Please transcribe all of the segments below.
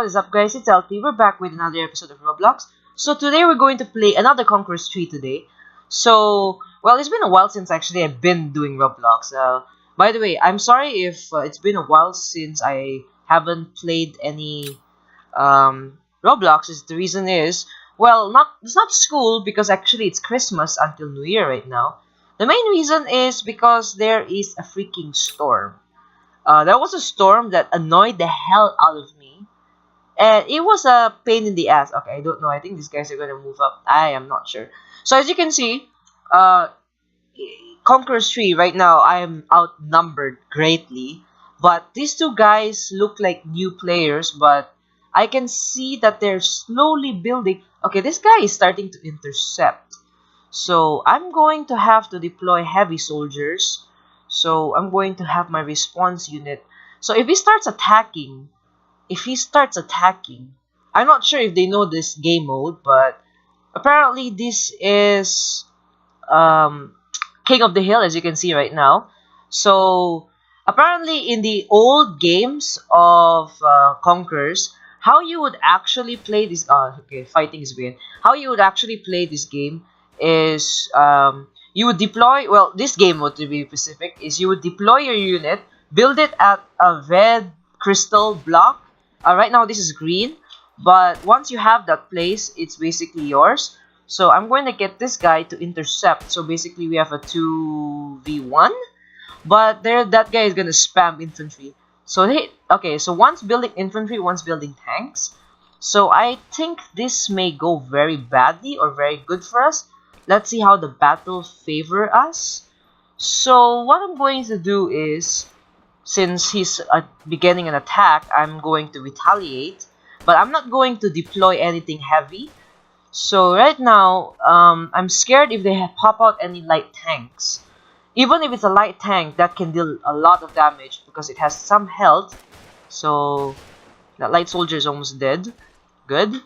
What is up, guys? It's LT. We're back with another episode of Roblox. So today we're going to play another Conquerors 3 today. So, well, it's been a while since actually I've been doing Roblox. By the way, I'm sorry if it's been a while since I haven't played any Roblox. The reason is, well, it's not school because actually it's Christmas until New Year right now. The main reason is because there is a freaking storm. There was a storm that annoyed the hell out of me. And it was a pain in the ass. Okay, I don't know. I think these guys are going to move up. I am not sure. So as you can see, Conquerors 3 right now, I am outnumbered greatly. But these two guys look like new players. But I can see that they're slowly building. Okay, this guy is starting to intercept. So I'm going to have to deploy heavy soldiers. So I'm going to have my response unit. So if he starts attacking, I'm not sure if they know this game mode, but apparently this is King of the Hill, as you can see right now. So apparently in the old games of Conquerors, how you would actually play this okay, fighting is weird. How you would actually play this game is you would deploy, well, this game mode to be specific, is you would deploy your unit, build it at a red crystal block. Right now this is green, but once you have that place, it's basically yours. So I'm going to get this guy to intercept. So basically we have a 2v1, but that guy is going to spam infantry. So okay, so one's building infantry, one's building tanks. So I think this may go very badly or very good for us. Let's see how the battle favor us. So what I'm going to do is, since he's beginning an attack, I'm going to retaliate, but I'm not going to deploy anything heavy. So right now, I'm scared if they pop out any light tanks. Even if it's a light tank, that can deal a lot of damage because it has some health. So that light soldier is almost dead. Good.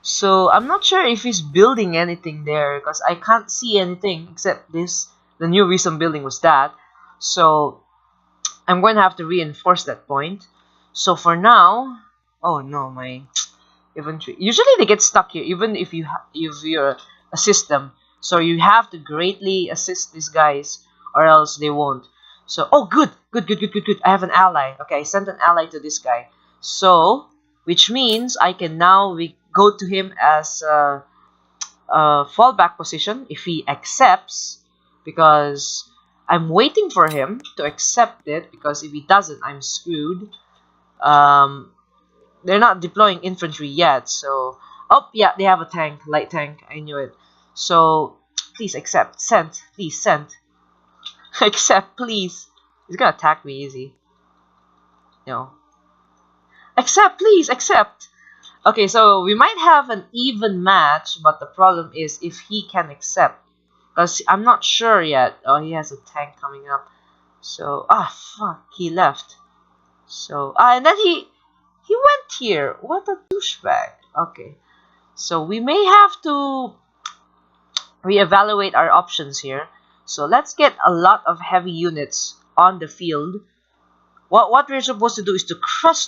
So I'm not sure if he's building anything there because I can't see anything except this. The new recent building was that. So I'm going to have to reinforce that point. So for now, oh no, my infantry. Usually they get stuck here, even if you're a system. So you have to greatly assist these guys, or else they won't. So good. I have an ally. Okay, I sent an ally to this guy. So which means I can now go to him as a fallback position if he accepts, because I'm waiting for him to accept it, because if he doesn't, I'm screwed. They're not deploying infantry yet, so oh yeah, they have a tank, light tank. I knew it. So please accept, send, please send, accept, please. He's gonna attack me easy. No, accept, please accept. Okay, so we might have an even match, but the problem is if he can accept. Because I'm not sure yet. Oh, he has a tank coming up. So, fuck, he left. So, and then he went here. What a douchebag. Okay. So, we may have to reevaluate our options here. So, let's get a lot of heavy units on the field. What we're supposed to do is to crush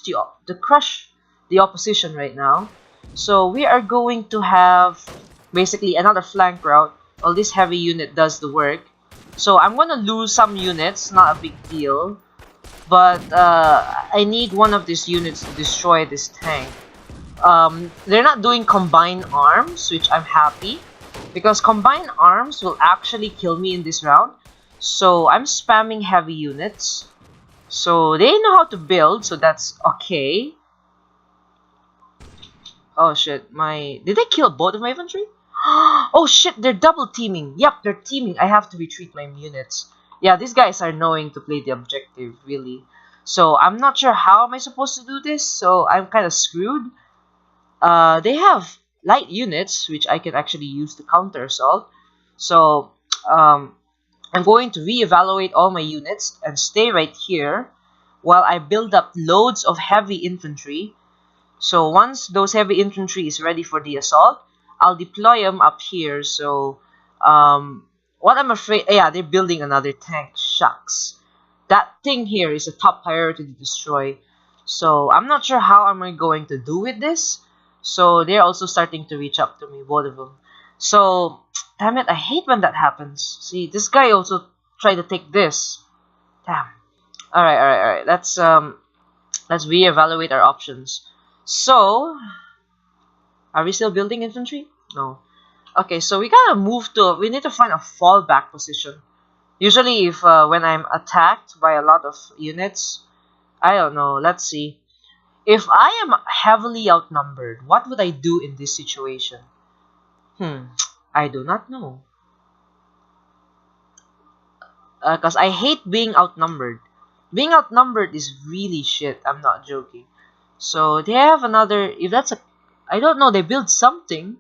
the opposition right now. So, we are going to have basically another flank route. Well, this heavy unit does the work. So I'm gonna lose some units, not a big deal. But I need one of these units to destroy this tank. They're not doing combined arms, which I'm happy, because combined arms will actually kill me in this round. So I'm spamming heavy units. So they know how to build, so that's okay. Oh shit, did they kill both of my infantry? Oh shit, they're double teaming. Yep, they're teaming. I have to retreat my units. Yeah, these guys are knowing to play the objective, really. So I'm not sure how am I supposed to do this, so I'm kind of screwed. They have light units, which I can actually use to counter assault. So I'm going to reevaluate all my units and stay right here while I build up loads of heavy infantry. So once those heavy infantry is ready for the assault, I'll deploy them up here. So what I'm afraid, yeah, they're building another tank. Shucks. That thing here is a top priority to destroy. So I'm not sure how am I going to do with this. So they're also starting to reach up to me, both of them. So damn it, I hate when that happens. See, this guy also tried to take this. Damn. Alright. Let's reevaluate our options. So are we still building infantry? No. Okay, so we gotta move to, we need to find a fallback position. Usually if when I'm attacked by a lot of units, I don't know, let's see. If I am heavily outnumbered, what would I do in this situation? I do not know. Because I hate being outnumbered. Being outnumbered is really shit, I'm not joking. So they have another, if that's a, I don't know, they build something.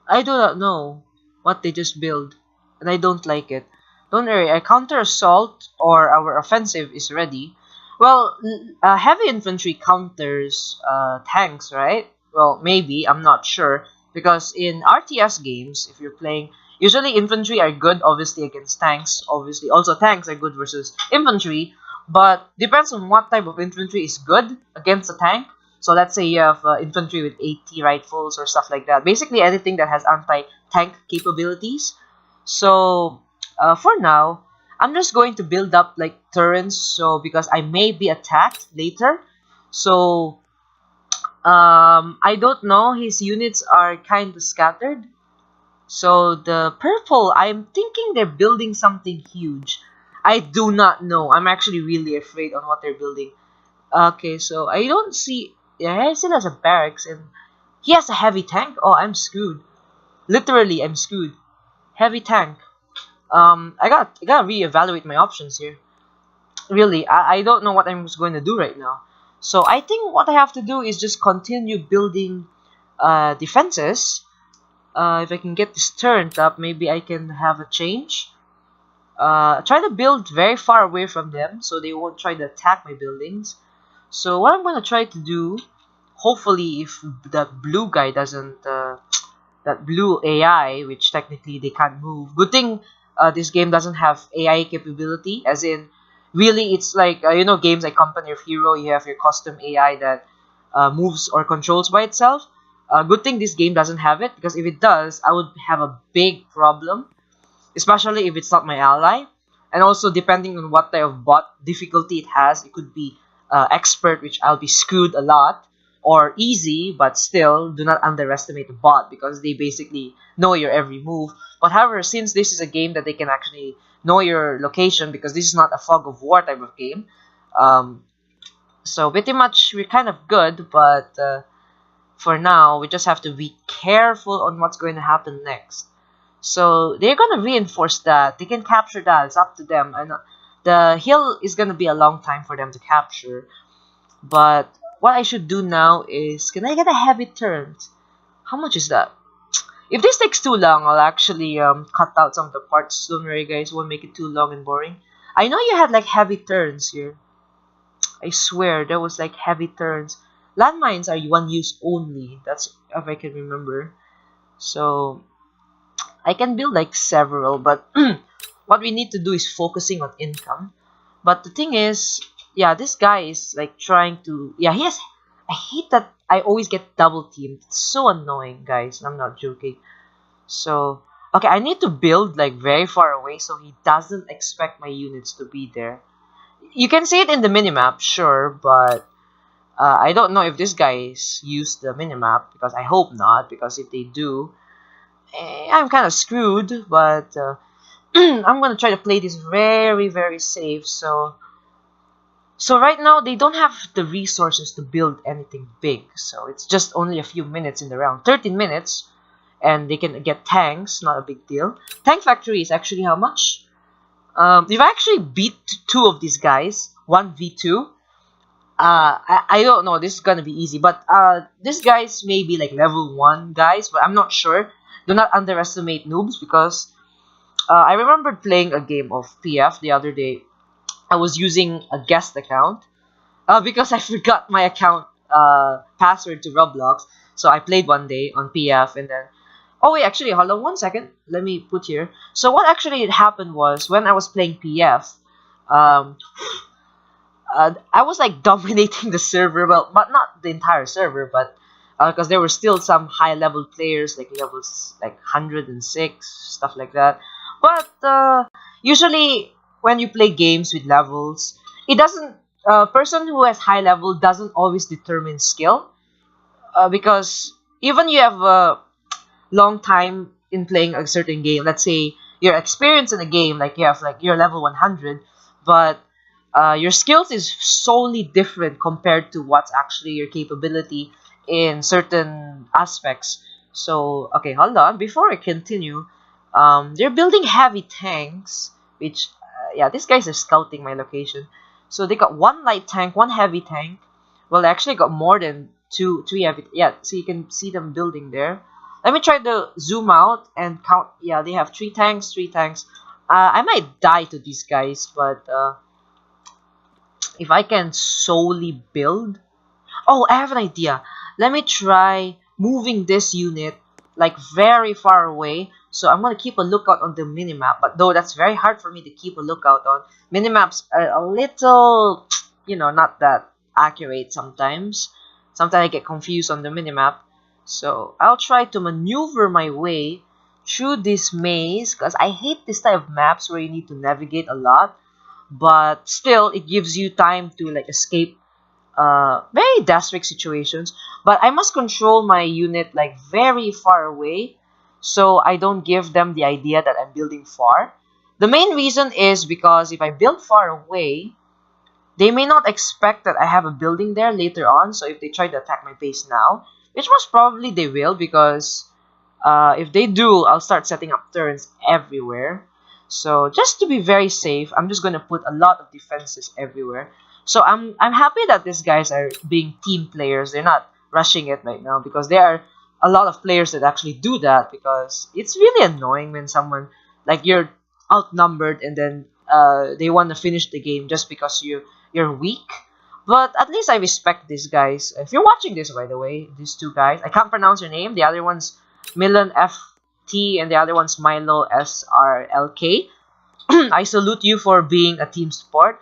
I do not know what they just build, and I don't like it. Don't worry, a counter assault or our offensive is ready. Well, heavy infantry counters tanks, right? Well, maybe, I'm not sure. Because in RTS games, if you're playing, usually infantry are good, obviously, against tanks. Obviously, also tanks are good versus infantry. But depends on what type of infantry is good against a tank. So let's say you have infantry with 80 rifles or stuff like that. Basically anything that has anti-tank capabilities. So for now, I'm just going to build up like turrets. So because I may be attacked later. So I don't know. His units are kind of scattered. So the purple, I'm thinking they're building something huge. I do not know. I'm actually really afraid on what they're building. Okay, so I don't see. Yeah, he still has a barracks and he has a heavy tank. Oh, I'm screwed. Literally, I'm screwed. Heavy tank. I gotta reevaluate my options here. Really, I don't know what I'm going to do right now. So I think what I have to do is just continue building defenses. If I can get this turned up, maybe I can have a change. Try to build very far away from them so they won't try to attack my buildings. So what I'm gonna try to do, hopefully, if that blue guy doesn't, that blue AI, which technically they can't move. Good thing this game doesn't have AI capability, as in, really, it's like you know games like Company of Hero. You have your custom AI that moves or controls by itself. Good thing this game doesn't have it, because if it does, I would have a big problem, especially if it's not my ally. And also, depending on what type of bot difficulty it has, it could be expert, which I'll be screwed a lot, or easy, but still, do not underestimate the bot, because they basically know your every move. But however, since this is a game that they can actually know your location, because this is not a fog of war type of game, um, so pretty much we're kind of good, but for now, we just have to be careful on what's going to happen next. So they're gonna reinforce that. They can capture that. It's up to them. And the hill is gonna be a long time for them to capture. But what I should do now is, can I get a heavy turn? How much is that? If this takes too long, I'll actually cut out some of the parts. Don't worry, guys. Won't make it too long and boring. I know you had like heavy turns here. I swear there was like heavy turns. Landmines are one use only. That's if I can remember. So I can build like several, but what we need to do is focusing on income. But the thing is, yeah, this guy is like trying to, yeah, he has, I hate that I always get double teamed. It's so annoying, guys. I'm not joking. So, okay, I need to build like very far away so he doesn't expect my units to be there. You can see it in the minimap, sure, but I don't know if this guys use the minimap, because I hope not, because if they do, I'm kind of screwed, but I'm gonna try to play this very, very safe. So right now they don't have the resources to build anything big. So it's just only a few minutes in the round, 13 minutes, and they can get tanks. Not a big deal. Tank factory is actually how much? If I actually beat two of these guys, 1v2, I don't know. This is gonna be easy, but these guys may be like level 1 guys, but I'm not sure. Do not underestimate noobs, because I remembered playing a game of PF the other day. I was using a guest account because I forgot my account password to Roblox. So I played one day on PF, and then, oh wait, actually, hold on 1 second. Let me put here. So what actually happened was, when I was playing PF, um, I was like dominating the server, well, but not the entire server, but because there were still some high level players, like levels like 106, stuff like that. But usually when you play games with levels, it doesn't. A person who has high level doesn't always determine skill, because even you have a long time in playing a certain game. Let's say your experience in a game, like you have like you're level 100, but your skills is solely different compared to what's actually your capability in certain aspects. So okay, hold on. Before I continue, they're building heavy tanks, which yeah, these guys are scouting my location. So they got one light tank, one heavy tank. Well, they actually got more than two, three heavy. Yeah, so you can see them building there. Let me try to zoom out and count. Yeah, they have three tanks, three tanks. I might die to these guys, but if I can solely build. Oh, I have an idea. Let me try moving this unit like very far away. So I'm gonna keep a lookout on the minimap, but though that's very hard for me to keep a lookout on. Minimaps are a little, not that accurate sometimes. Sometimes I get confused on the minimap. So I'll try to maneuver my way through this maze because I hate this type of maps where you need to navigate a lot, but still it gives you time to like escape very desperate situations. But I must control my unit like very far away so I don't give them the idea that I'm building far. The main reason is because if I build far away, they may not expect that I have a building there later on. So if they try to attack my base now, which most probably they will, because if they do, I'll start setting up turrets everywhere. So just to be very safe, I'm just gonna put a lot of defenses everywhere. So I'm happy that these guys are being team players. They're not rushing it right now because there are a lot of players that actually do that, because it's really annoying when someone like you're outnumbered and then they want to finish the game just because you're weak. But at least I respect these guys. If you're watching this, by the way, these two guys, I can't pronounce your name. The other one's Milan FT and the other one's Milo SRLK. I salute you for being a team sport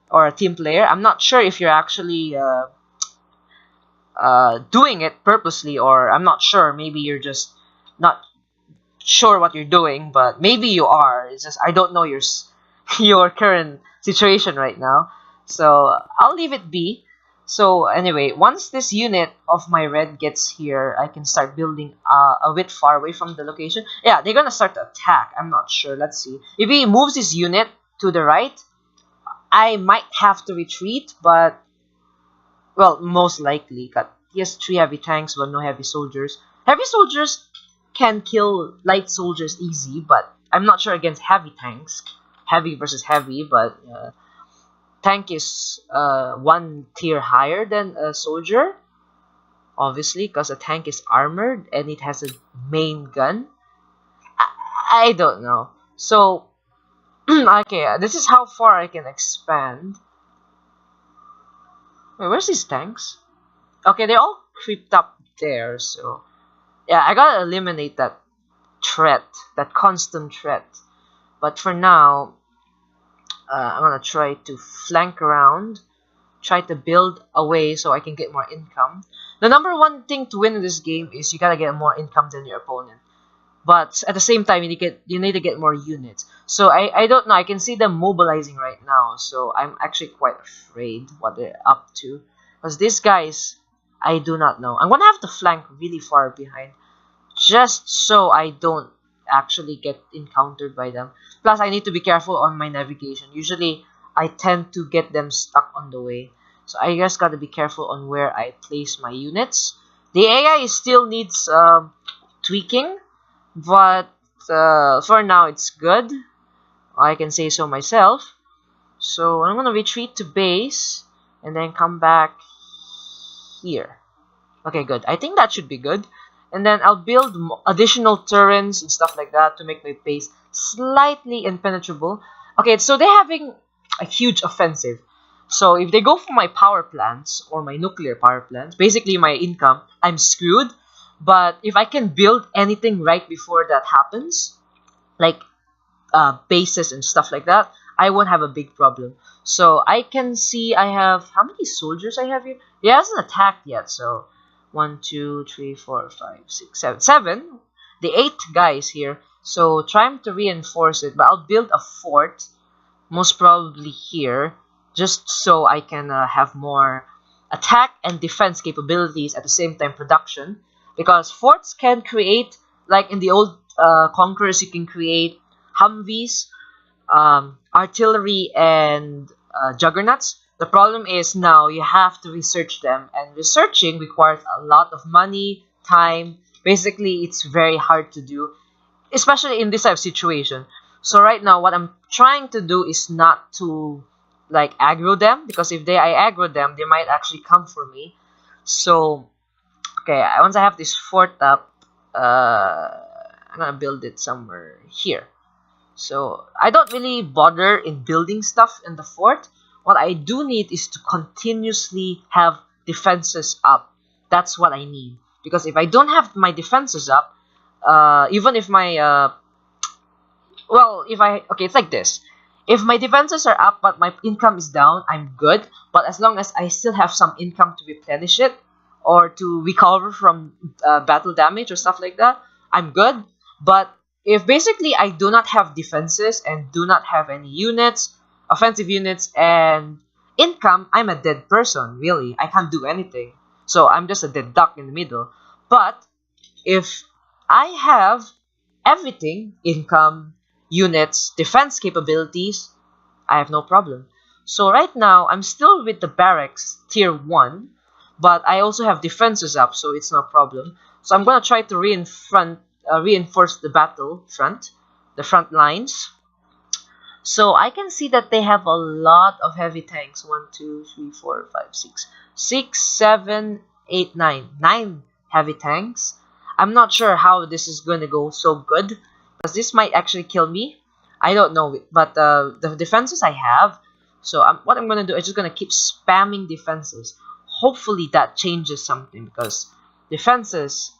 or a team player. I'm not sure if you're actually doing it purposely, or I'm not sure. Maybe you're just not sure what you're doing, but maybe you are. It's just I don't know your your current situation right now, so I'll leave it be. So anyway, once this unit of my red gets here, I can start building a bit far away from the location. Yeah, they're gonna start to attack. I'm not sure. Let's see. If he moves his unit to the right, I might have to retreat, but well, most likely. He has three heavy tanks, but no heavy soldiers. Heavy soldiers can kill light soldiers easy, but I'm not sure against heavy tanks. Heavy versus heavy, but tank is one tier higher than a soldier, obviously, because a tank is armored and it has a main gun. I don't know. So, okay, this is how far I can expand. Wait, where's these tanks? Okay, they're all creeped up there, so yeah, I gotta eliminate that threat, that constant threat. But for now, I'm gonna try to flank around, try to build a way so I can get more income. The number one thing to win in this game is you gotta get more income than your opponent. But at the same time, you need to get more units. So I don't know. I can see them mobilizing right now. So I'm actually quite afraid what they're up to. Because these guys, I do not know. I'm gonna have to flank really far behind, just so I don't actually get encountered by them. Plus, I need to be careful on my navigation. Usually, I tend to get them stuck on the way. So I just gotta be careful on where I place my units. The AI still needs tweaking, but for now it's good. I can say so myself. So I'm gonna retreat to base and then come back here. Okay, good. I think that should be good. And then I'll build additional turrets and stuff like that to make my base slightly impenetrable. Okay, so they're having a huge offensive. So if they go for my power plants or my nuclear power plants, basically my income, I'm screwed. But if I can build anything right before that happens, like bases and stuff like that, I won't have a big problem. So I can see I have how many soldiers I have here? He hasn't attacked yet, so 1, 2, 3, 4, 5, 6, 7. The 8 guys here. So trying to reinforce it, but I'll build a fort most probably here, just so I can have more attack and defense capabilities at the same time production. Because forts can create, like in the old Conquerors, you can create Humvees, artillery, and juggernauts. The problem is now you have to research them, and researching requires a lot of money, time. Basically, it's very hard to do, especially in this type of situation. So right now, what I'm trying to do is not to like aggro them, because if I aggro them, they might actually come for me. So okay, once I have this fort up, I'm gonna build it somewhere here. So I don't really bother in building stuff in the fort. What I do need is to continuously have defenses up. That's what I need, because if I don't have my defenses up, even if my well, if I okay, it's like this. If my defenses are up but my income is down, I'm good. But as long as I still have some income to replenish it or to recover from battle damage or stuff like that, I'm good. But if basically I do not have defenses and do not have any units, offensive units, and income, I'm a dead person, really. I can't do anything. So I'm just a dead duck in the middle. But if I have everything, income, units, defense capabilities, I have no problem. So right now, I'm still with the barracks tier 1, but I also have defenses up, so it's no problem. So I'm going to try to reinforce the battle front, the front lines. So I can see that they have a lot of heavy tanks. 1, 2, 3, 4, 5, 6, 6, 7, 8, 9. 9 heavy tanks. I'm not sure how this is going to go so good, because this might actually kill me. I don't know, but the defenses I have. So what I'm going to do is just going to keep spamming defenses. Hopefully that changes something, because defenses,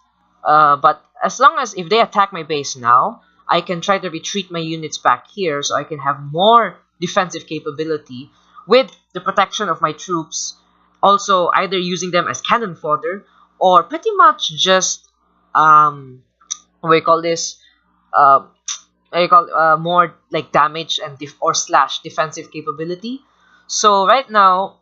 but as long as if they attack my base now, I can try to retreat my units back here so I can have more defensive capability with the protection of my troops, also either using them as cannon fodder or pretty much just what do you call this, more like damage and or slash defensive capability. So right now,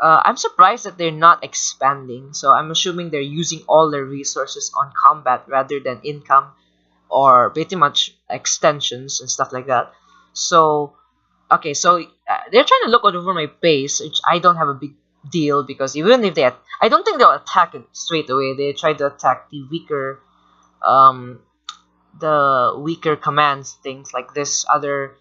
I'm surprised that they're not expanding. So I'm assuming they're using all their resources on combat rather than income or pretty much extensions and stuff like that. So okay, so they're trying to look over my base, which I don't have a big deal, because even if I don't think they'll attack it straight away. They try to attack um, the weaker commands, things like this other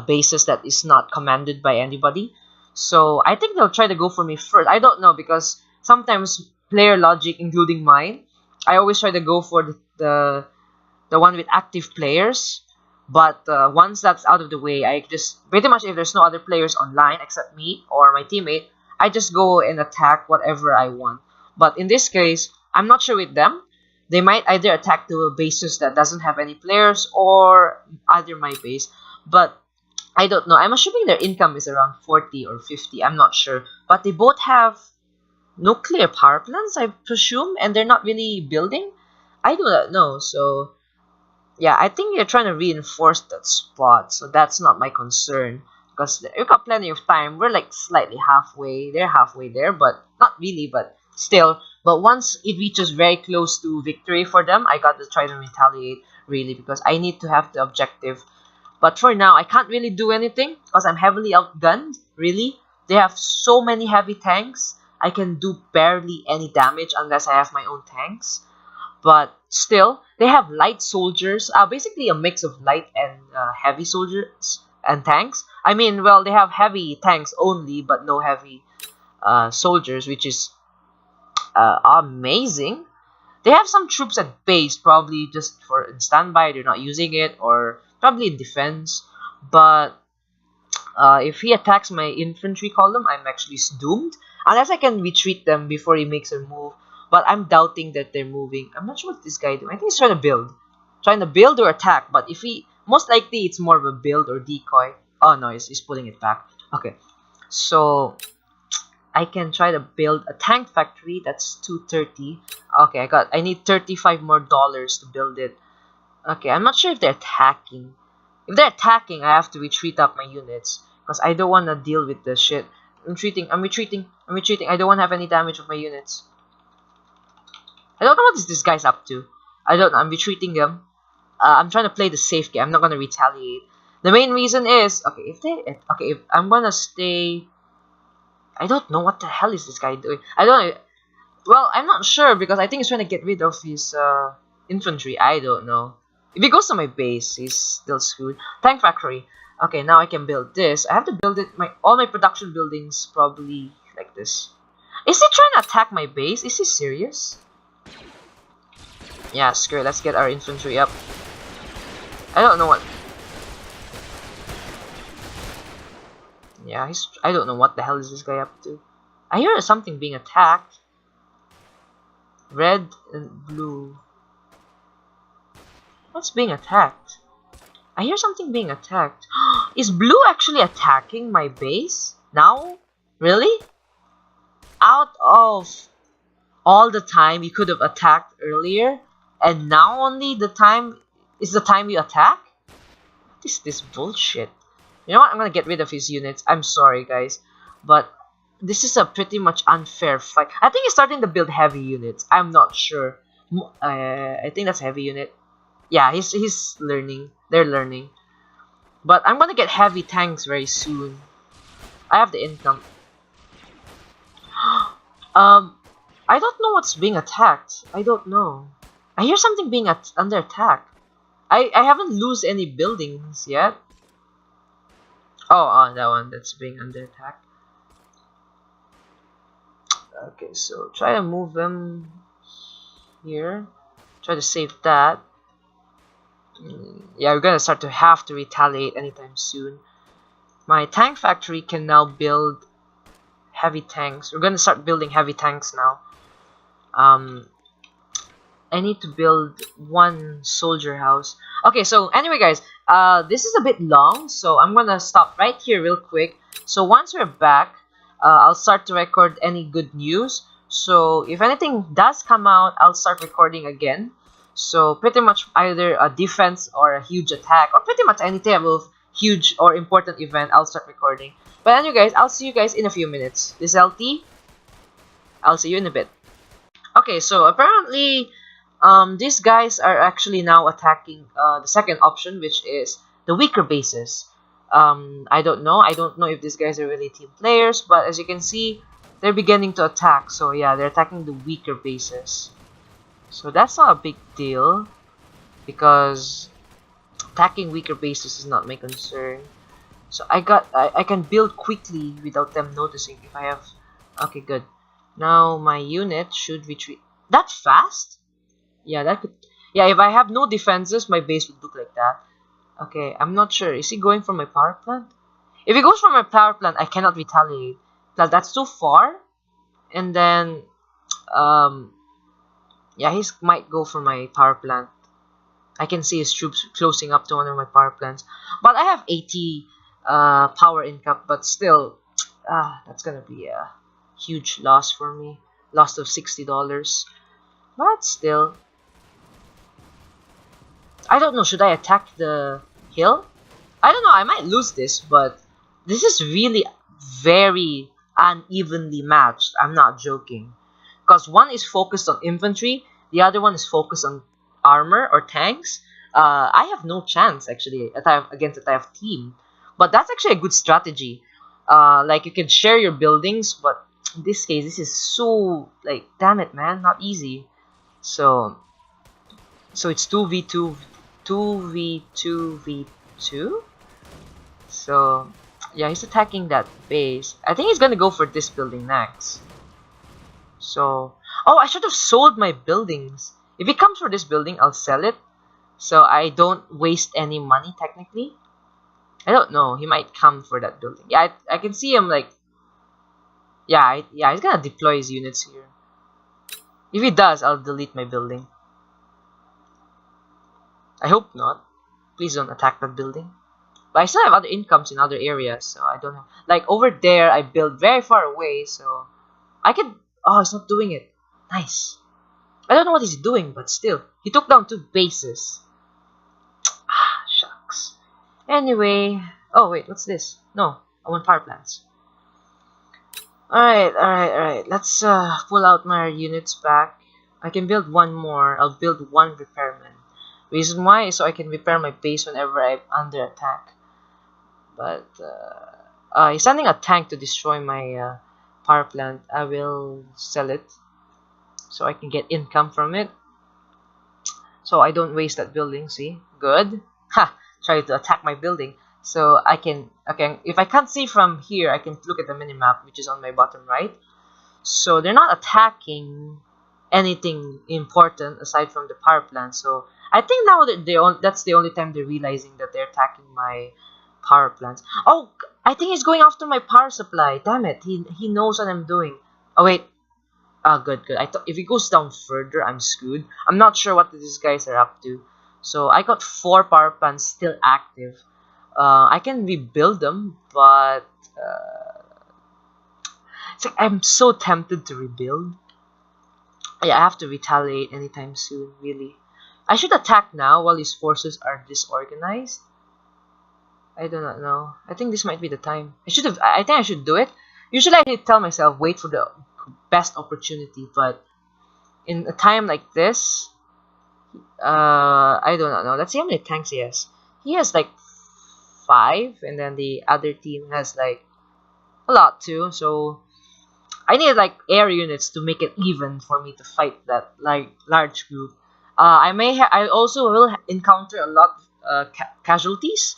bases that is not commanded by anybody. So I think they'll try to go for me first. I don't know, because sometimes player logic, including mine, I always try to go for the one with active players. But once that's out of the way, I just pretty much, if there's no other players online except me or my teammate, I just go and attack whatever I want. But in this case, I'm not sure with them. They might either attack the bases that doesn't have any players or either my base. But I don't know. I'm assuming their income is around 40 or 50. I'm not sure. But they both have nuclear power plants, I presume, and they're not really building. I do not know. So yeah, I think they're trying to reinforce that spot. So that's not my concern, because we've got plenty of time. We're like slightly halfway. They're halfway there, but not really, but still. But once it reaches very close to victory for them, I got to try to retaliate, really, because I need to have the objective. But for now, I can't really do anything because I'm heavily outgunned, really. They have so many heavy tanks. I can do barely any damage unless I have my own tanks. But still, they have light soldiers, basically a mix of light and heavy soldiers and tanks. I mean, well, they have heavy tanks only, but no heavy soldiers, which is amazing. They have some troops at base, probably just for in standby. They're not using it, or probably in defense. But if he attacks my infantry column, I'm actually doomed. Unless I can retreat them before he makes a move. But I'm doubting that they're moving. I'm not sure what this guy doing. I think he's trying to build. Trying to build or attack. But if he... most likely, it's more of a build or decoy. Oh no, he's pulling it back. Okay, so I can try to build a tank factory. That's 230. Okay, I need $35 more to build it. Okay, I'm not sure if they're attacking. If they're attacking, I have to retreat up my units because I don't want to deal with this shit. I'm retreating. I'm retreating. I'm retreating. I don't want to have any damage of my units. I don't know what this guy's up to. I don't know. I'm retreating him. I'm trying to play the safe game. I'm not gonna retaliate. The main reason is if I'm gonna stay. I don't know what the hell is this guy doing. I don't. Well, I'm not sure because I think he's trying to get rid of his infantry. I don't know. If he goes to my base, he's still screwed. Tank factory. Okay, now I can build this. I have to build it. All my production buildings probably like this. Is he trying to attack my base? Is he serious? Yeah, screw it. Let's get our infantry up. I don't know what. Yeah, I don't know what the hell is this guy up to. I hear something being attacked. Red and blue. What's being attacked? I hear something being attacked. Is blue actually attacking my base? Now? Really? Out of all the time you could have attacked earlier, and now only the time is the time you attack? What is this bullshit? You know what? I'm gonna get rid of his units. I'm sorry, guys, but this is a pretty much unfair fight. I think he's starting to build heavy units. I'm not sure. I think that's heavy unit. Yeah, he's learning. They're learning. But I'm gonna get heavy tanks very soon. I have the income. I don't know what's being attacked. I don't know. I hear something being under attack. I haven't lose any buildings yet. Oh, that one that's being under attack. Okay, so try to move them here. Try to save that. Yeah, we're gonna start to have to retaliate anytime soon. My tank factory can now build heavy tanks. We're gonna start building heavy tanks now. I need to build one soldier house. Okay, so anyway, guys, this is a bit long, so I'm gonna stop right here real quick. So once we're back, I'll start to record any good news. So if anything does come out, I'll start recording again. So pretty much either a defense or a huge attack, or pretty much any type of huge or important event, I'll start recording. But anyway, guys, I'll see you guys in a few minutes. This is LT. I'll see you in a bit. Okay, so apparently, these guys are actually now attacking the second option, which is the weaker bases. I don't know. I don't know if these guys are really team players, but as you can see, they're beginning to attack. So yeah, they're attacking the weaker bases. So that's not a big deal because attacking weaker bases is not my concern. So I can build quickly without them noticing if I have. Okay, good. Now my unit should retreat. That fast? Yeah, that could. Yeah, if I have no defenses, my base would look like that. Okay, I'm not sure. Is he going for my power plant? If he goes for my power plant, I cannot retaliate. That's too far. And then, yeah, he might go for my power plant. I can see his troops closing up to one of my power plants. But I have 80 power income, but still, that's gonna be a huge loss for me. Loss of $60. But still, I don't know. Should I attack the hill? I don't know. I might lose this, but this is really very unevenly matched. I'm not joking. Because one is focused on infantry, the other one is focused on armor or tanks. I have no chance actually against a TIE team. But that's actually a good strategy. Like you can share your buildings, but in this case, this is so like damn it, man, not easy. So it's 2v2, 2v2v2. So yeah, he's attacking that base. I think he's gonna go for this building next. So I should have sold my buildings. If he comes for this building, I'll sell it, so I don't waste any money technically. I don't know. He might come for that building. Yeah, I can see him like. Yeah, he's gonna deploy his units here. If he does, I'll delete my building. I hope not. Please don't attack that building. But I still have other incomes in other areas, so I don't have, like over there I build very far away, so I can. Oh, he's not doing it. Nice. I don't know what he's doing, but still, he took down 2 bases. Ah, shucks. Anyway, oh wait, what's this? No, I want power plants. Alright. Let's pull out my units back. I can build one more. I'll build one repairman. Reason why is so I can repair my base whenever I'm under attack. But he's sending a tank to destroy my power plant. I will sell it so I can get income from it. So I don't waste that building. See, good. Ha! Try to attack my building. So I can, if I can't see from here, I can look at the minimap, which is on my bottom right. So they're not attacking anything important aside from the power plant. So I think now that that's the only time they're realizing that they're attacking my power plants. Oh, I think he's going after my power supply. Damn it, he knows what I'm doing. Oh wait. Ah, good. I thought if he goes down further, I'm screwed. I'm not sure what these guys are up to. So I got 4 power plants still active. I can rebuild them, but it's like I'm so tempted to rebuild. Yeah, I have to retaliate anytime soon, really. I should attack now while his forces are disorganized. I do not know. I think this might be the time. I think I should do it. Usually I tell myself, wait for the best opportunity, but in a time like this, I do not know. Let's see how many tanks he has. He has like 5, and then the other team has like a lot too. So I need like air units to make it even for me to fight that like large group. I also will encounter a lot of casualties,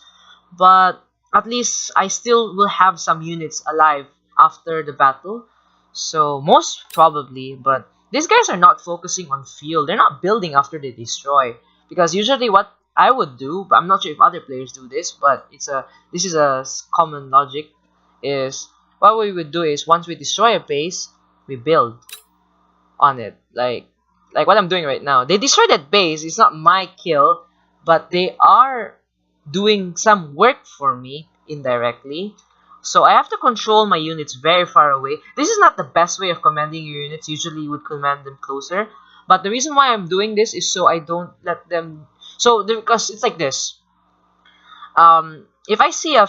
but at least I still will have some units alive after the battle. So most probably, but these guys are not focusing on fuel. They're not building after they destroy, because usually what I would do, but I'm not sure if other players do this, but this is a common logic, is what we would do is once we destroy a base, we build on it, like what I'm doing right now. They destroyed that base. It's not my kill, but they are doing some work for me indirectly. So I have to control my units very far away. This is not the best way of commanding your units. Usually you would command them closer. But the reason why I'm doing this is so I don't let them... because it's like this. If I see a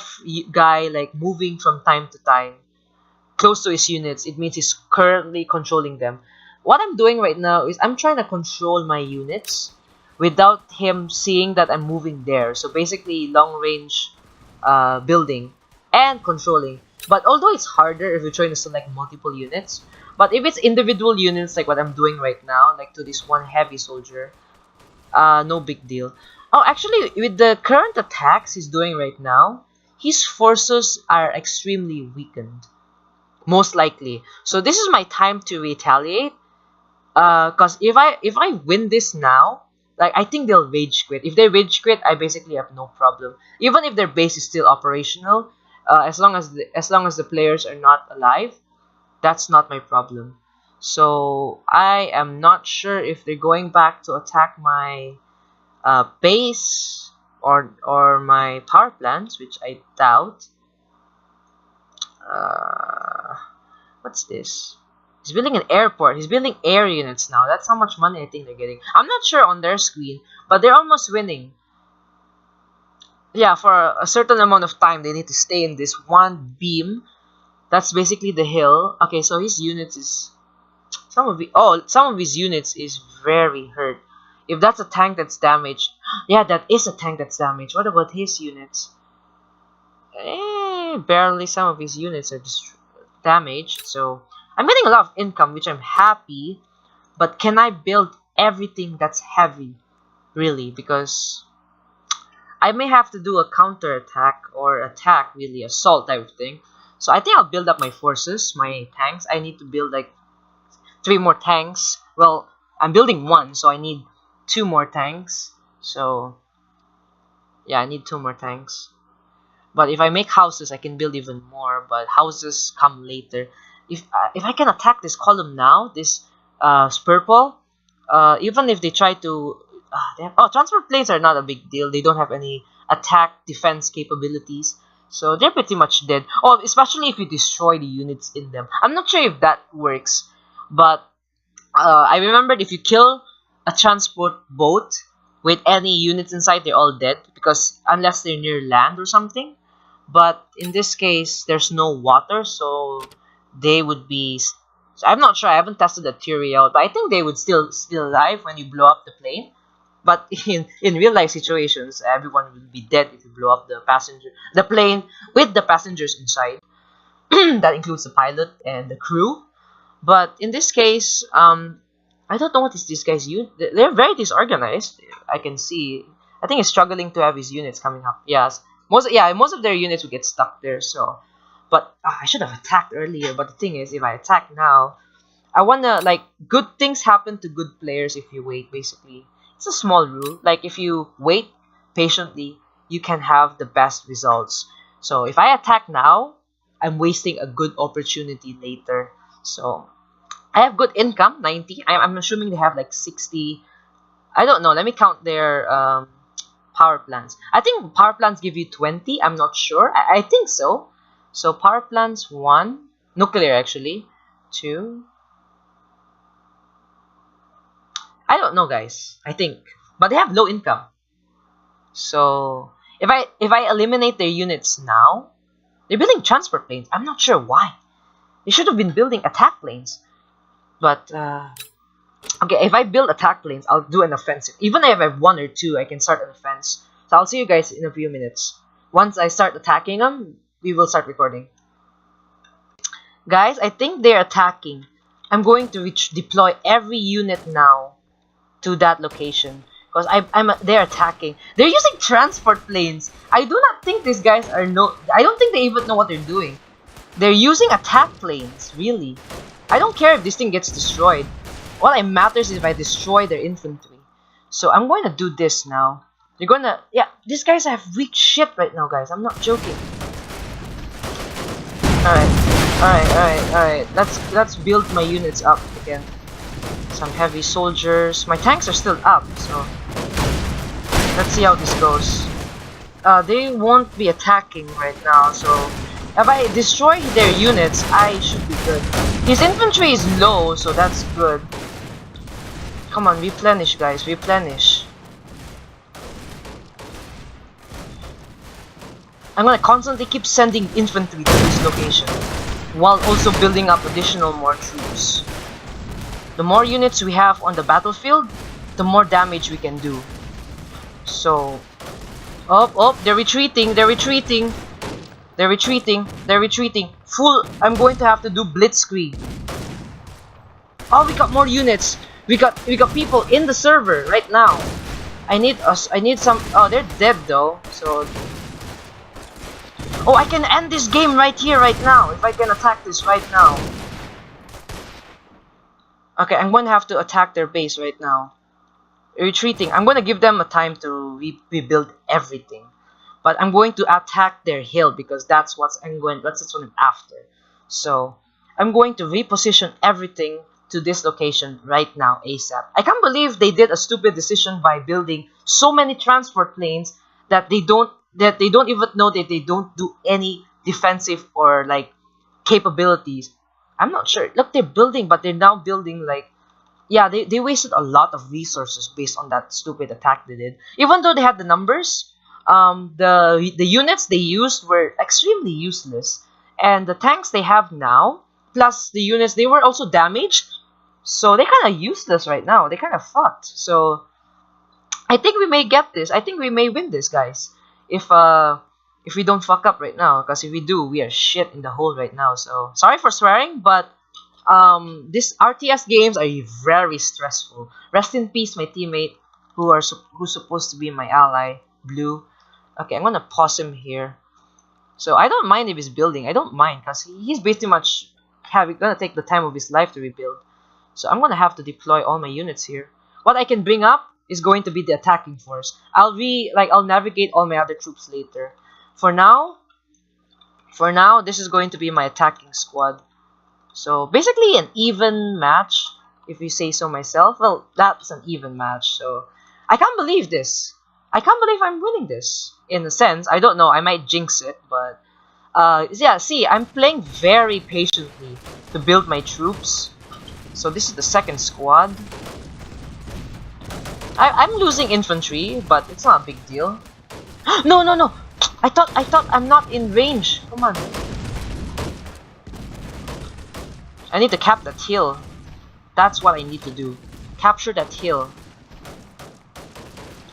guy like moving from time to time close to his units, it means he's currently controlling them. What I'm doing right now is I'm trying to control my units without him seeing that I'm moving there. So basically long range building and controlling. But although it's harder if you're trying to select multiple units, but if it's individual units like what I'm doing right now, like to this one heavy soldier, no big deal. Oh, actually, with the current attacks he's doing right now, his forces are extremely weakened, most likely. So this is my time to retaliate. Cause if I win this now, like I think they'll rage quit. If they rage quit, I basically have no problem. Even if their base is still operational, as long as the players are not alive, that's not my problem. So I am not sure if they're going back to attack my base or my power plants, which I doubt. What's this? He's building an airport. He's building air units now. That's how much money I think they're getting. I'm not sure on their screen, but they're almost winning. Yeah, for a certain amount of time, they need to stay in this one beam. That's basically the hill. Okay, so his units is... some of his units is very hurt. If that's a tank that's damaged... yeah, that is a tank that's damaged. What about his units? Barely some of his units are just damaged. So I'm getting a lot of income, which I'm happy. But can I build everything that's heavy? Really? Because I may have to do a counter attack or attack, really, assault type of thing. So I think I'll build up my forces, my tanks. I need to build like 3 more tanks. Well, I'm building 1, so I need 2 more tanks. So yeah, I need 2 more tanks. But if I make houses, I can build even more. But houses come later. If I can attack this column now, this purple, even if they try to... transport planes are not a big deal. They don't have any attack defense capabilities. So they're pretty much dead. Oh, especially if you destroy the units in them. I'm not sure if that works, but I remembered if you kill a transport boat with any units inside, they're all dead because unless they're near land or something. But in this case, there's no water, so they would be. So I'm not sure. I haven't tested the theory out, but I think they would still alive when you blow up the plane. But in real life situations, everyone will be dead if you blow up the plane with the passengers inside. That includes the pilot and the crew. But in this case, I don't know what is this guy's unit. They're very disorganized. I can see. I think he's struggling to have his units coming up. Yes, most of their units will get stuck there. So, but I should have attacked earlier. But the thing is, if I attack now, I wanna like good things happen to good players if you wait. Basically, it's a small rule. Like if you wait patiently, you can have the best results. So if I attack now, I'm wasting a good opportunity later. So I have good income, 90. I'm assuming they have like 60. I don't know. Let me count their power plants. I think power plants give you 20. I'm not sure. I think so. So power plants 1. Nuclear actually. 2. I don't know, guys. I think. But they have low income. So if I eliminate their units now, they're building transport planes. I'm not sure why. They should have been building attack planes. But okay, if I build attack planes, I'll do an offensive. Even if I have 1 or 2, I can start an offense. So I'll see you guys in a few minutes. Once I start attacking them, we will start recording. Guys, I think they're attacking. I'm going to deploy every unit now to that location because they're attacking. They're using transport planes. I do not think these guys are I don't think they even know what they're doing. They're using attack planes, really. I don't care if this thing gets destroyed. What matters is if I destroy their infantry. So I'm going to do this now. They're gonna, yeah, these guys have weak shit right now, guys. I'm not joking. Alright. Let's build my units up again. Some heavy soldiers. My tanks are still up, so let's see how this goes. They won't be attacking right now, so if I destroy their units, I should be good. His infantry is low, so that's good. Come on, replenish, guys, replenish. I'm gonna constantly keep sending infantry to this location, while also building up more troops. The more units we have on the battlefield, the more damage we can do. So, they're retreating, they're retreating. They're retreating. They're retreating. I'm going to have to do blitzkrieg. Oh, we got more units. We got people in the server right now. I need some. Oh, they're dead though. So. Oh, I can end this game right here, right now. If I can attack this right now. Okay, I'm going to have to attack their base right now. Retreating. I'm going to give them a time to rebuild everything. But I'm going to attack their hill because that's what I'm after. So I'm going to reposition everything to this location right now ASAP. I can't believe they did a stupid decision by building so many transport planes that they don't even know that they don't do any defensive or like capabilities. I'm not sure. Look, they're building, but they're now building like, yeah, they wasted a lot of resources based on that stupid attack they did. Even though they had the numbers. The units they used were extremely useless, and the tanks they have now, plus the units, they were also damaged, so they're kind of useless right now. They kind of fucked. So I think we may get this. I think we may win this, guys, if we don't fuck up right now. Because if we do, we are shit in the hole right now. So sorry for swearing, but these RTS games are very stressful. Rest in peace, my teammate, who's supposed to be my ally, Blue. Okay, I'm gonna pause him here. So I don't mind if he's building. I don't mind because he's pretty much gonna take the time of his life to rebuild. So I'm gonna have to deploy all my units here. What I can bring up is going to be the attacking force. I'll navigate all my other troops later. For now, this is going to be my attacking squad. So basically an even match, if you say so myself. Well, that's an even match. So I can't believe this. I can't believe I'm winning this. In a sense, I don't know. I might jinx it, but yeah. See, I'm playing very patiently to build my troops. So this is the second squad. I'm losing infantry, but it's not a big deal. No, no, no! I thought I'm not in range. Come on. I need to cap that hill. That's what I need to do. Capture that hill.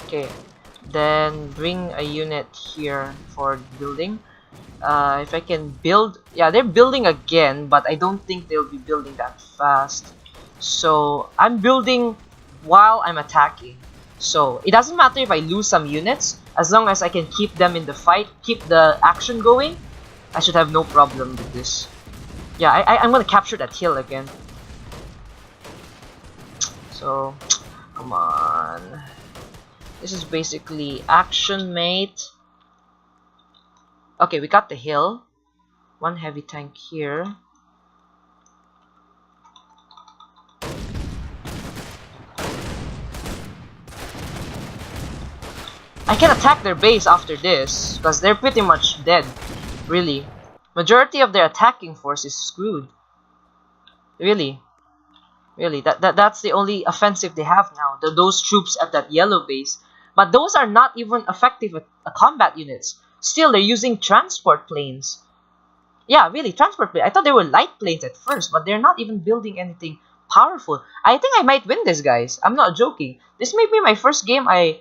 Okay. Then bring a unit here for building. If I can build... Yeah, they're building again, but I don't think they'll be building that fast. So, I'm building while I'm attacking. So, it doesn't matter if I lose some units, as long as I can keep them in the fight, keep the action going, I should have no problem with this. Yeah, I'm gonna capture that hill again. So, come on. This is basically action, mate. Okay, we got the hill. One heavy tank here. I can attack their base after this, because they're pretty much dead. Really. Majority of their attacking force is screwed. Really. Really, that's the only offensive they have now. Those troops at that yellow base. But those are not even effective combat units. Still, they're using transport planes. Yeah, really, transport planes. I thought they were light planes at first, but they're not even building anything powerful. I think I might win this, guys. I'm not joking. This may be my first game I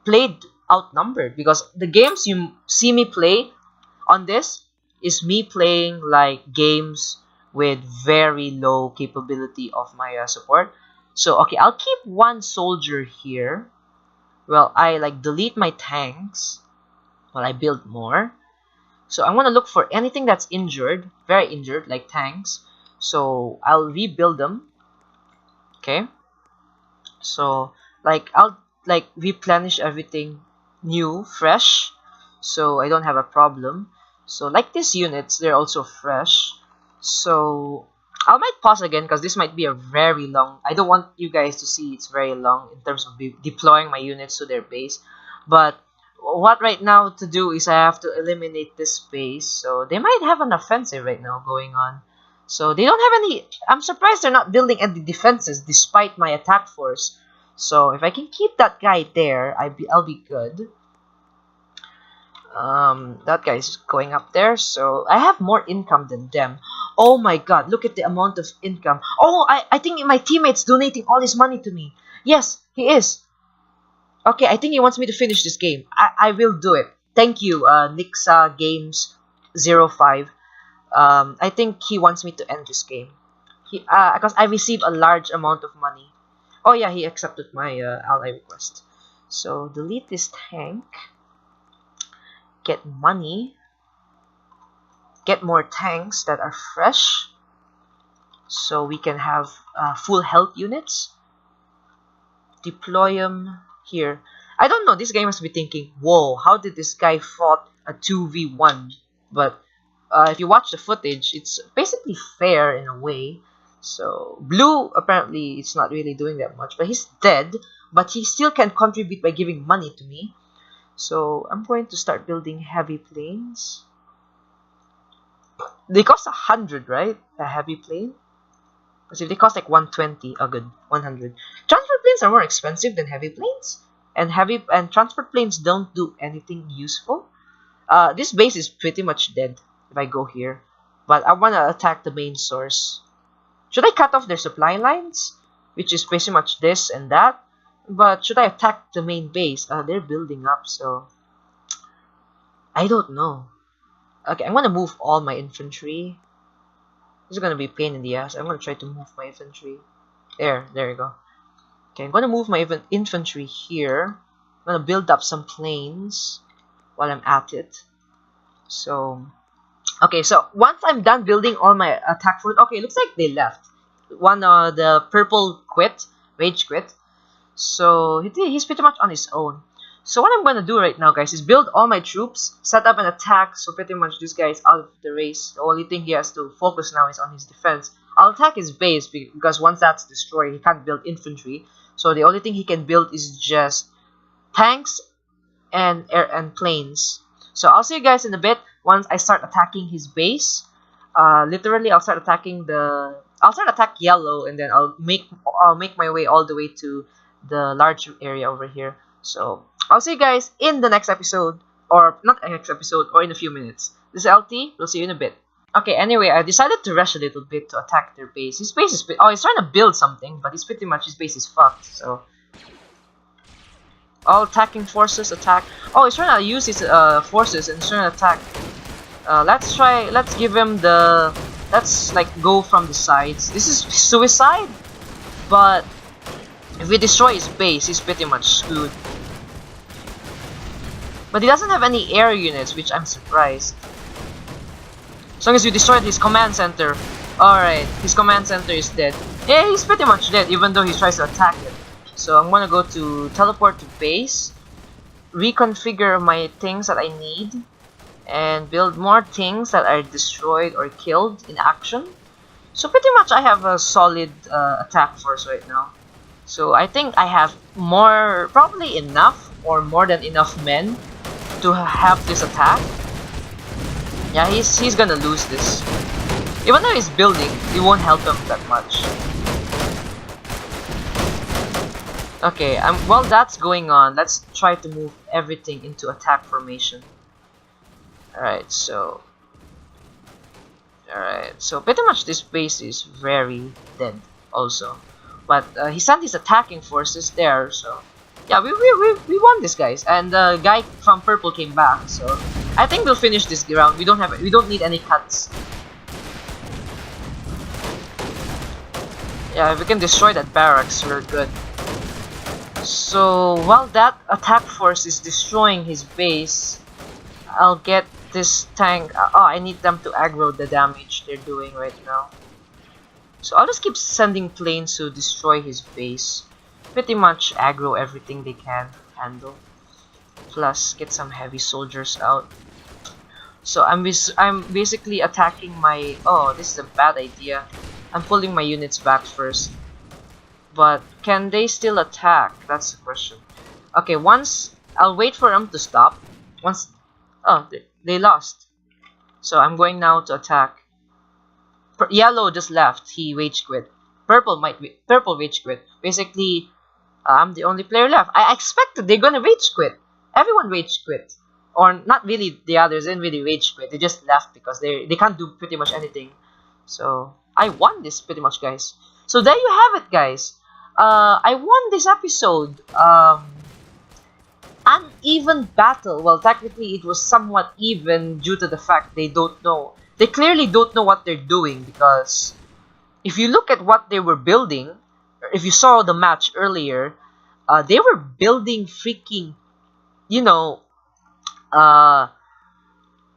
played outnumbered, because the games you see me play on this is me playing like games with very low capability of my support. So okay, I'll keep one soldier here. Well, I like delete my tanks while I build more. So I want to look for anything that's injured, very injured, like tanks. So I'll rebuild them. Okay. So like I'll like replenish everything new, fresh. So I don't have a problem. So like these units, they're also fresh. So I might pause again because this might be a very long... I don't want you guys to see it's very long in terms of deploying my units to their base. But what right now to do is I have to eliminate this base. So they might have an offensive right now going on. So they don't have any... I'm surprised they're not building any defenses despite my attack force. So if I can keep that guy there, I'll be good. That guy's going up there, so I have more income than them. Oh my god, look at the amount of income. Oh, I think my teammate's donating all his money to me. Yes, he is. Okay, I think he wants me to finish this game. I will do it. Thank you, Nixa Games 05. I think he wants me to end this game. Because I received a large amount of money. Oh yeah, he accepted my ally request. So delete this tank. Get money. Get more tanks that are fresh. So we can have full health units. Deploy them here. I don't know, this guy must be thinking, whoa, how did this guy fought a 2v1? But if you watch the footage, it's basically fair in a way. So blue, apparently it's not really doing that much, but he's dead. But he still can contribute by giving money to me. So I'm going to start building heavy planes. They cost 100, right? A heavy plane? Because if they cost like 120, oh good, 100. Transport planes are more expensive than heavy planes. And transport planes don't do anything useful. This base is pretty much dead if I go here. But I want to attack the main source. Should I cut off their supply lines? Which is pretty much this and that. But should I attack the main base? They're building up, so... I don't know. Okay, I'm gonna move all my infantry. This is gonna be a pain in the ass. I'm gonna try to move my infantry. There you go. Okay, I'm gonna move my infantry here. I'm gonna build up some planes while I'm at it. So... Okay, so once I'm done building all my attack force... Okay, looks like they left. The purple quit. Rage quit. So he's pretty much on his own. So what I'm going to do right now, guys, is build all my troops, set up an attack, so pretty much this guy is out of the race. The only thing he has to focus now is on his defense. I'll attack his base, because once that's destroyed, he can't build infantry. So the only thing he can build is just tanks and air and planes. So I'll see you guys in a bit once I start attacking his base. Literally, I'll start attack yellow, and then I'll make my way all the way to the large area over here. So I'll see you guys in the next episode, or not next episode, or in a few minutes. This is LT. We'll see you in a bit. Okay. Anyway, I decided to rush a little bit to attack their base. His base is he's trying to build something, but he's pretty much his base is fucked. So all attacking forces attack. Oh, he's trying to use his forces and he's trying to attack. Let's give him the, let's like go from the sides. This is suicide, but if we destroy his base, he's pretty much screwed. But he doesn't have any air units, which I'm surprised. As long as you destroyed his command center. Alright, his command center is dead. Yeah, he's pretty much dead, even though he tries to attack it. So I'm gonna go to teleport to base, reconfigure my things that I need, and build more things that are destroyed or killed in action. So pretty much I have a solid attack force right now. So I think I have probably enough or more than enough men to have this attack. Yeah, he's gonna lose this. Even though he's building, it won't help him that much. Okay, while that's going on, let's try to move everything into attack formation. Alright, so pretty much this base is very dead also. But he sent his attacking forces there, so yeah, we won this, guys. And the guy from purple came back, so I think we'll finish this round. We don't need any cuts. Yeah, if we can destroy that barracks, we're good. So while that attack force is destroying his base, I'll get this tank. I need them to aggro the damage they're doing right now. So I'll just keep sending planes to destroy his base. Pretty much aggro everything they can handle. Plus get some heavy soldiers out. So I'm basically attacking my... Oh, this is a bad idea. I'm pulling my units back first. But can they still attack? That's the question. Okay, I'll wait for them to stop. Oh, they lost. So I'm going now to attack. Yellow just left. He rage quit. Purple rage quit. Basically, I'm the only player left. I expected they're gonna rage quit. Everyone rage quit. Or not really, the others didn't really rage quit. They just left because they can't do pretty much anything. So I won this pretty much, guys. So there you have it, guys. I won this episode. Uneven battle. Well, technically it was somewhat even due to the fact they clearly don't know what they're doing, because if you look at what they were building, or if you saw the match earlier, they were building freaking,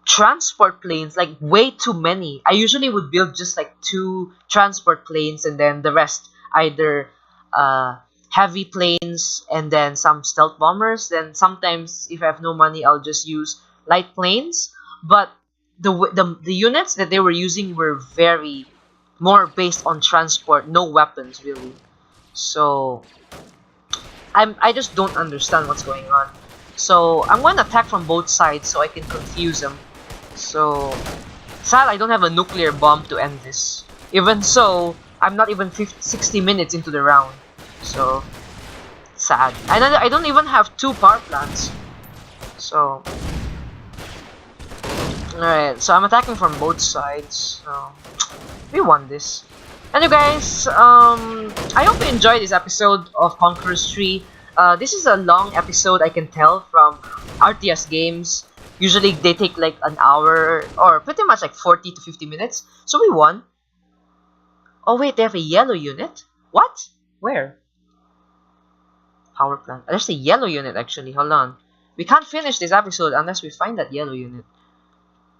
transport planes, like way too many. I usually would build just like 2 transport planes and then the rest either heavy planes and then some stealth bombers. Then sometimes if I have no money, I'll just use light planes. But the units that they were using were very more based on transport, no weapons really. So I just don't understand what's going on. So I'm going to attack from both sides so I can confuse them. So sad I don't have a nuclear bomb to end this. Even so, I'm not even 60 minutes into the round. So sad. I don't even have 2 power plants. So alright, so I'm attacking from both sides. So we won this. Anyway, guys, I hope you enjoyed this episode of Conquerors 3. This is a long episode, I can tell, from RTS games. Usually they take like an hour or pretty much like 40 to 50 minutes. So we won. Oh wait, they have a yellow unit? What? Where? Power plant. There's a yellow unit actually. Hold on. We can't finish this episode unless we find that yellow unit.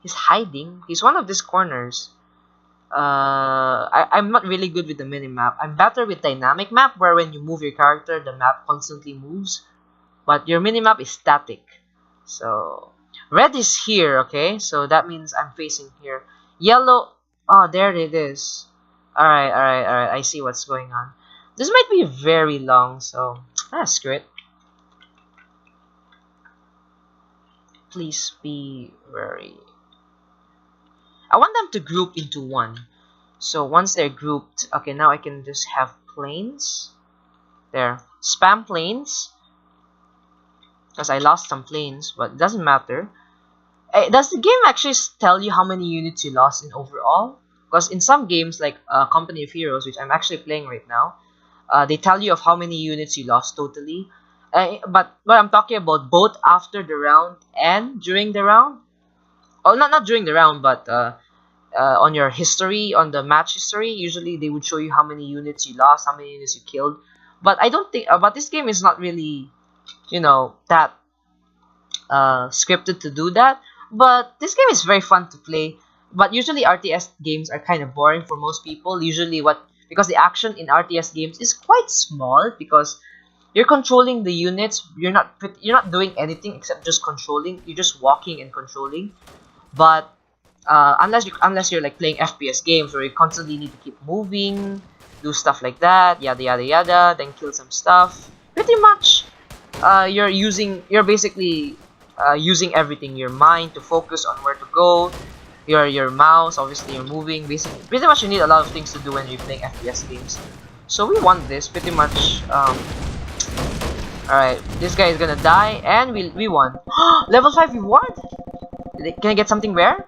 He's hiding. He's one of these corners. I'm not really good with the minimap. I'm better with dynamic map, where when you move your character, the map constantly moves. But your minimap is static. So red is here, okay? So that means I'm facing here. Yellow, oh, there it is. Alright. I see what's going on. This might be very long, so screw it. please be very... I want them to group into one. So once they're grouped, okay, now I can just have planes. There. Spam planes. Because I lost some planes, but it doesn't matter. Does the game actually tell you how many units you lost in overall? Because in some games, like Company of Heroes, which I'm actually playing right now, they tell you of how many units you lost totally. But I'm talking about both after the round and during the round. Oh, not during the round, but on your history, on the match history, usually they would show you how many units you lost, how many units you killed. But I don't think, but this game is not really, that scripted to do that. But this game is very fun to play. But usually RTS games are kind of boring for most people. Usually because the action in RTS games is quite small, because you're controlling the units. You're not doing anything except just controlling. You're just walking and controlling. But unless you're like playing FPS games where you constantly need to keep moving, do stuff like that, yada yada yada, then kill some stuff. Pretty much, you're basically using everything, your mind to focus on where to go, your mouse, obviously you're moving. Basically, pretty much you need a lot of things to do when you're playing FPS games. So we won this pretty much. All right, this guy is gonna die, and we won. Level 5 reward. Can I get something rare?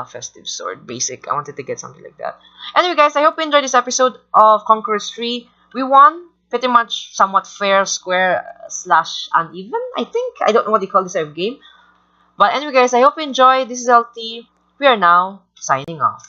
Festive sword, basic. I wanted to get something like that. Anyway, guys, I hope you enjoyed this episode of Conquerors 3. We won. Pretty much somewhat fair, square, slash uneven, I think. I don't know what they call this type of game. But anyway, guys, I hope you enjoyed. This is LT. We are now signing off.